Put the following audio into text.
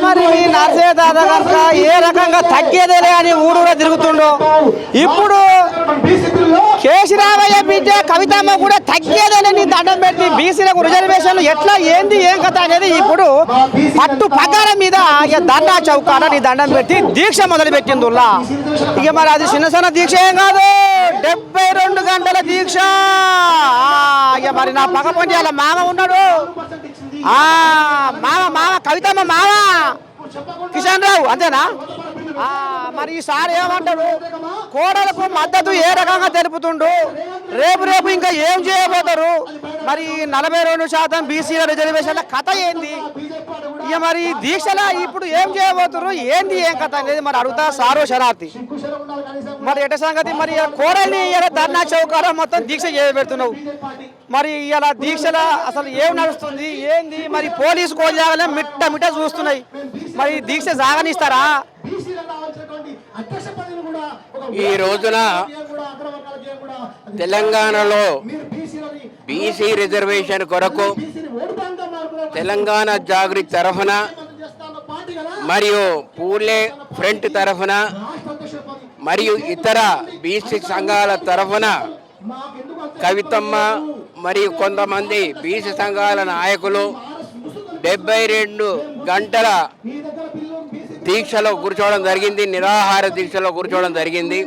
మరి మీ నర్సయ్య తాత కనుక ఏ రకంగా తగ్గేదేలే అని ఊరూరా తిరుగుతుండో ఇప్పుడు కేసీరామయ్య బిడ్డ కవితమ్మ కూడా తగ్గేదేలే నీ దండం పెట్టి బీసీలకు రిజర్వేషన్లు ఎట్లా ఏంది ఏం కథ అనేది ఇప్పుడు పట్టు పగాల మీద ఇక ధర్నా చౌకాడ నీ దండం పెట్టి దీక్ష మొదలు పెట్టిందిలా. ఇక మరి అది చిన్న చిన్న దీక్ష ఏం కాదు, 72 గంటల దీక్ష. ఇక మరి నా పక్క పొంటి అలా మామ ఉన్నాడు, మామ కవితమ్మ మామ కిషన్ రావు అంతేనా. మరి ఈసారి ఏమంటాడు, కోడలకు మద్దతు ఏ రకంగా తెలుపుతుండు, రేపు ఇంకా ఏం చేయబోతారు, మరి 42% బీసీల రిజర్వేషన్ల కథ ఏంది, ఇక మరి దీక్షల ఇప్పుడు ఏం చేయబోతున్నారు ఏంది ఏం కథ అనేది మరి అడుగుతా సారో శరార్థి. మరి ఎట సంగతి, మరి కోడల్ని ఇలా ధర్నా చౌకాడ మొత్తం దీక్ష చేయబెడుతున్నావు, మరి ఇలా దీక్షల అసలు ఏం నడుస్తుంది ఏంది, మరి పోలీసు కోజాగలే మిట్ట చూస్తున్నాయి, మరి దీక్ష సాగనిస్తారా? ఈ రోజున తెలంగాణలో బీసీ రిజర్వేషన్ కొరకు తెలంగాణ జాగృతి తరఫున మరియు పూలే ఫ్రంట్ తరఫున మరియు ఇతర బీసీ సంఘాల తరఫున కవితమ్మ మరియు కొంతమంది బీసీ సంఘాల నాయకులు 72 గంటల దీక్షలో కూర్చోవడం జరిగింది, నిరాహార దీక్షలో కూర్చోవడం జరిగింది.